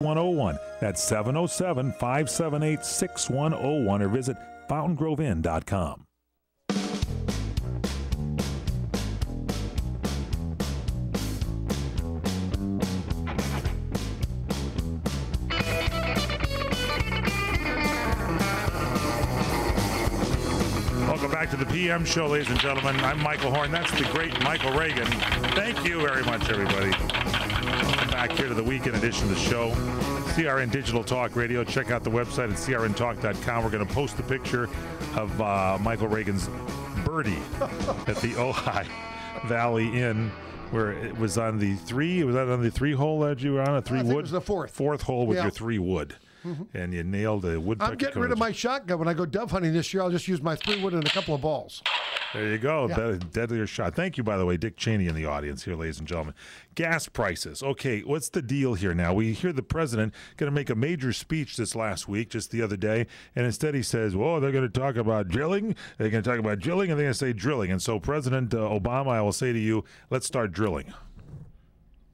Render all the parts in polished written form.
6101. That's 707-578-6101 or visit fountaingroveinn.com. Welcome back to the PM show, ladies and gentlemen. I'm Michael Horn. That's the great Michael Reagan. Thank you very much, everybody. Welcome back here to the weekend edition of the show. CRN Digital Talk Radio. Check out the website at crntalk.com. We're going to post a picture of Michael Reagan's birdie at the Ojai Valley Inn, where it was on the three. Was that on the 3 hole that you were on? A 3 wood? It was the fourth hole with your 3 wood. Mm-hmm. And you nailed a woodpecker. I'm getting rid of my shotgun. When I go dove hunting this year, I'll just use my 3 wood and a couple of balls. There you go. Yeah. Deadlier shot. Thank you, by the way, Dick Cheney in the audience here, ladies and gentlemen. Gas prices. Okay, what's the deal here now? We hear the president going to make a major speech this last week, just the other day, and instead he says, well, they're going to talk about drilling. They're going to talk about drilling, and they're going to say drilling. And so President Obama, I will say to you, let's start drilling.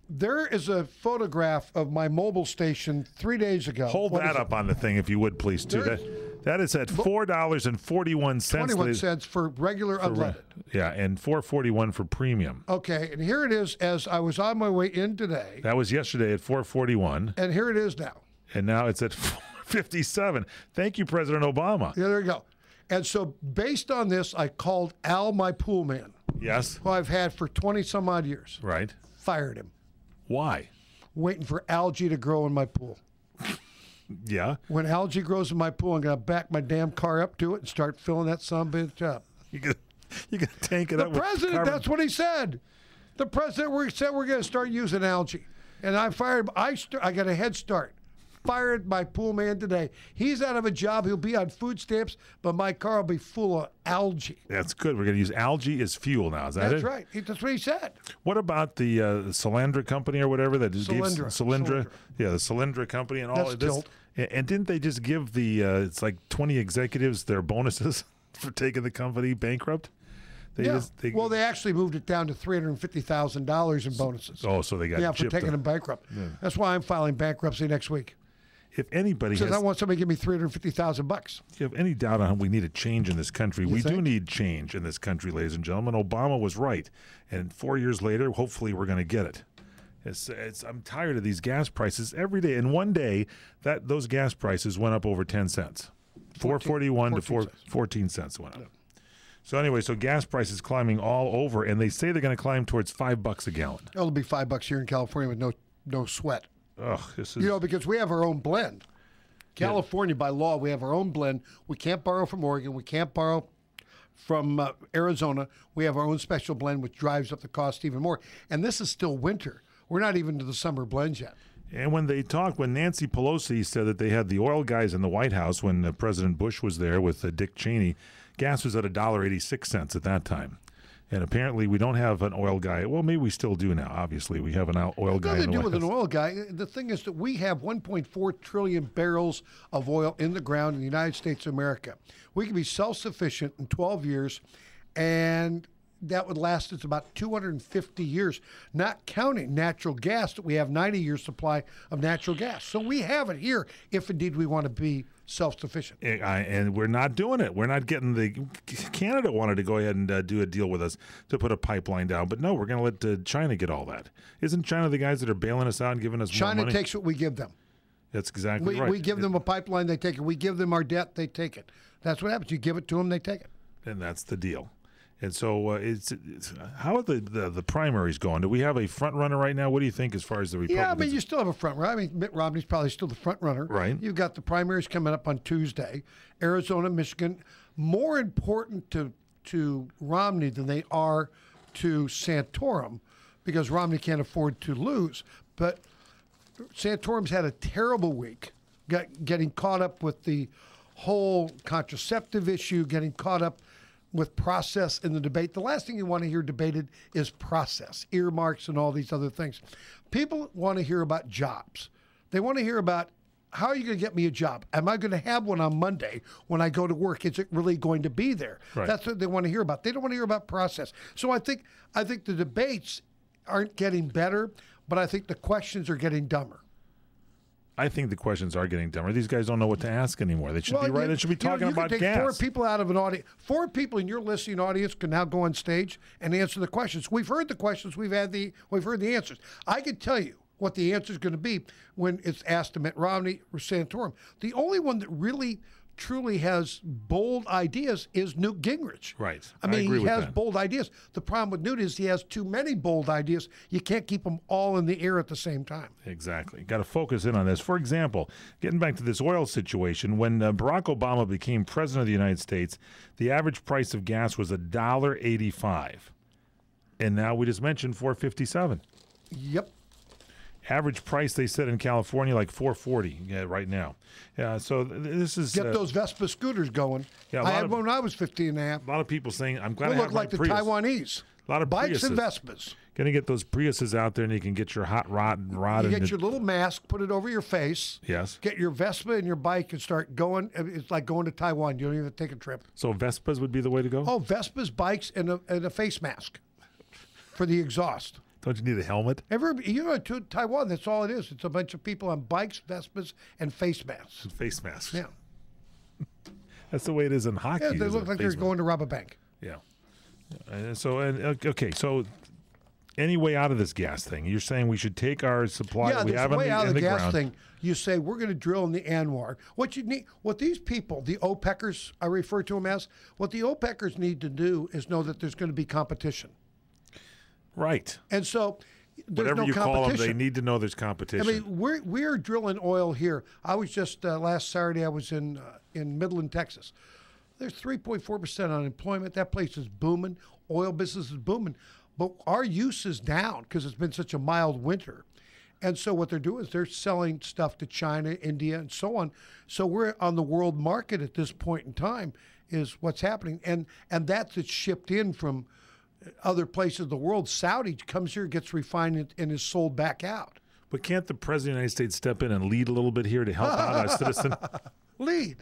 There is a photograph of my mobile station 3 days ago. Hold that up on the thing, if you would, please, too. That is at $4.41. 21 cents for regular unleaded. Yeah, and $4.41 for premium. Okay, and here it is as I was on my way in today. That was yesterday at $4.41. And here it is now. And now it's at $4.57. Thank you, President Obama. Yeah, there you go. And so based on this, I called Al, my pool man. Yes. Who I've had for 20-some-odd years. Right. Fired him. Why? Waiting for algae to grow in my pool. Yeah. When algae grows in my pool, I'm going to back my damn car up to it and start filling that son-of-a-bitch up. You're going to tank it up with The president, that's what he said. The president said we're going to start using algae. And I got a head start. Fired my pool man today. He's out of a job. He'll be on food stamps, but my car will be full of algae. That's good. We're going to use algae as fuel now. Is that That's it? right. That's what he said. What about the Solyndra company or whatever that just Solyndra. Yeah, the Solyndra company and all That's of this. tilt. And didn't they just give the it's like 20 executives their bonuses for taking the company bankrupt? They actually moved it down to $350,000 in bonuses. Oh, so they got for taking them bankrupt. Yeah. That's why I'm filing bankruptcy next week. If anybody says I want somebody to give me $350,000. If you have any doubt on we need a change in this country, we do need change in this country, ladies and gentlemen. Obama was right, and 4 years later, hopefully, we're going to get it. I'm tired of these gas prices every day. And one day, those gas prices went up over 10 cents, $4.41 to 14 cents went up. Yeah. So anyway, gas prices climbing all over, and they say they're going to climb towards $5 a gallon. It'll be $5 here in California with no sweat. Ugh, this is... because we have our own blend. California, by law, we have our own blend. We can't borrow from Oregon. We can't borrow from Arizona. We have our own special blend, which drives up the cost even more. And this is still winter. We're not even to the summer blends yet. And when Nancy Pelosi said that they had the oil guys in the White House when President Bush was there with Dick Cheney, gas was at $1.86 at that time. And apparently we don't have an oil guy. Well, maybe we still do now. Obviously, we have an oil guy. Nothing to do with an oil guy. The thing is that we have 1.4 trillion barrels of oil in the ground in the United States of America. We can be self-sufficient in 12 years, and that would last us about 250 years, not counting natural gas that we have 90-year supply of natural gas. So we have it here if indeed we want to be self-sufficient. And we're not doing it. We're not getting Canada wanted to go ahead and do a deal with us to put a pipeline down. But no, we're going to let China get all that. Isn't China the guys that are bailing us out and giving us more money? China takes what we give them. That's exactly right. We give them a pipeline, they take it. We give them our debt, they take it. That's what happens. You give it to them, they take it. And that's the deal. And so it's how are the primaries going? Do we have a front runner right now? What do you think as far as the Republicans? Yeah, I mean, you still have a front runner. I mean, Mitt Romney's probably still the front runner. Right. You've got the primaries coming up on Tuesday. Arizona, Michigan. More important to Romney than they are to Santorum because Romney can't afford to lose. But Santorum's had a terrible week, getting caught up with the whole contraceptive issue, getting caught up with process in the debate. The last thing you want to hear debated is process, earmarks, and all these other things. People want to hear about jobs. They want to hear about, how are you going to get me a job? Am I going to have one on Monday when I go to work? Is it really going to be there? Right. That's what they want to hear about. They don't want to hear about process. So I think the debates aren't getting better, but I think the questions are getting dumber. I think the questions are getting dumber. These guys don't know what to ask anymore. They should be right. They should be talking you about can take gas. 4 people out of an audience. 4 people in your listening audience can now go on stage and answer the questions. We've heard the questions. We've heard the answers. I can tell you what the answer is going to be when it's asked to Mitt Romney or Santorum. The only one that really truly has bold ideas is Newt Gingrich. Right. I mean, agree he with has that. bold ideas. The problem with Newt is he has too many bold ideas. You can't keep them all in the air at the same time. Exactly. Got to focus in on this. For example, getting back to this oil situation, when Barack Obama became president of the United States, the average price of gas was $1.85. And now we just mentioned $4.57. Yep. Average price, they said in California, like $4.40 right now. So this is... Get those Vespa scooters going. Yeah, I had one when I was 15 and a half. A lot of people saying, I'm glad We I have look my like the Prius. Taiwanese. A lot of Bikes Priuses. and Vespas. Going to get those Priuses out there, and you can get your hot rod. You get your little mask, put it over your face. Yes. Get your Vespa and your bike and start going. It's like going to Taiwan. You don't even take a trip. So Vespas would be the way to go? Oh, Vespas, bikes, and a face mask for the exhaust. Don't you need a helmet? To Taiwan, that's all it is. It's a bunch of people on bikes, Vespas, and face masks. Face masks. Yeah. That's the way it is in hockey. Yeah, they look like they're going to rob a bank. Yeah. Okay, so any way out of this gas thing? You're saying we should take our supply Yeah, that we there's have a way out in of the the gas ground. thing. You say we're going to drill in the Anwar. What you need, what these people, the OPECers, I refer to them as, what the OPECers need to do is know that there's going to be competition. Right. And so there's Whatever no you competition. call them, they need to know there's competition. I mean, we're drilling oil here. I was just last Saturday. I was in Midland, Texas. There's 3.4% unemployment. That place is booming. Oil business is booming, but our use is down because it's been such a mild winter. And so what they're doing is they're selling stuff to China, India, and so on. So we're on the world market at this point in time. Is what's happening, and that's it's shipped in from other places of the world. Saudi comes here, gets refined, and is sold back out. But can't the President of the United States step in and lead a little bit here to help out our citizen? Lead.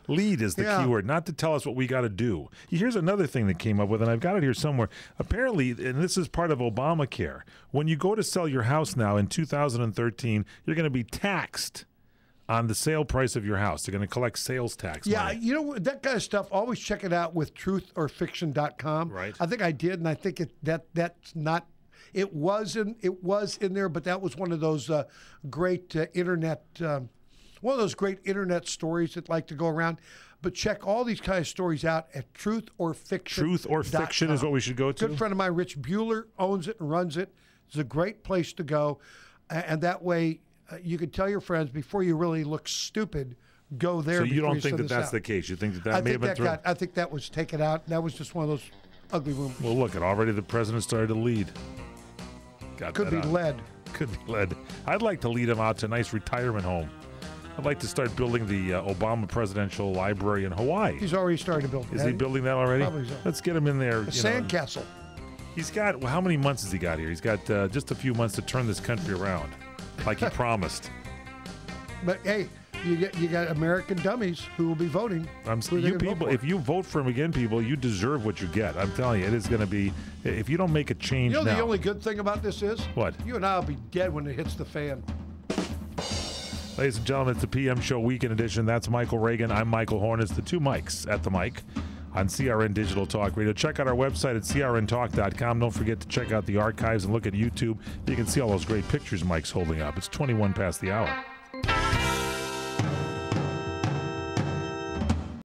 Lead is the key word, not to tell us what we got to do. Here's another thing that came up with, and I've got it here somewhere. Apparently, and this is part of Obamacare, when you go to sell your house now in 2013, you're going to be taxed on the sale price of your house. They're going to collect sales tax money. You know, that kind of stuff, always check it out with truthaurfiction.com. Right. I think I did, and I think that's not... It was in there, but that was one of those great internet... one of those great internet stories that like to go around. But check all these kind of stories out at truthaurfiction.com. Truth or Fiction is what we should go to? Good friend of mine, Rich Bueller, owns it and runs it. It's a great place to go. And that way... you can tell your friends before you really look stupid, go there. So you before don't think that send that's this the out. case? You think that may have been thrown? I think that was taken out. That was just one of those ugly rumors. Well, look, already the president started to lead. Could be lead. Could be led. I'd like to lead him out to a nice retirement home. I'd like to start building the Obama Presidential Library in Hawaii. He's already started to build. Is he building that already? Probably so. Let's get him in there. A sandcastle. He's got, how many months has he got here? He's got just a few months to turn this country around, like he promised. But hey, you got American dummies who will be voting. You people, if you vote for him again, people, you deserve what you get. I'm telling you, it is going to be. If you don't make a change now, now, the only good thing about this is what? You and I will be dead when it hits the fan. Ladies and gentlemen, it's the PM Show Weekend Edition. That's Michael Reagan. I'm Michael Horn. It's the two mics at the mic on CRN Digital Talk Radio. Check out our website at crntalk.com. Don't forget to check out the archives and look at YouTube. You can see all those great pictures Mike's holding up. It's 21 past the hour.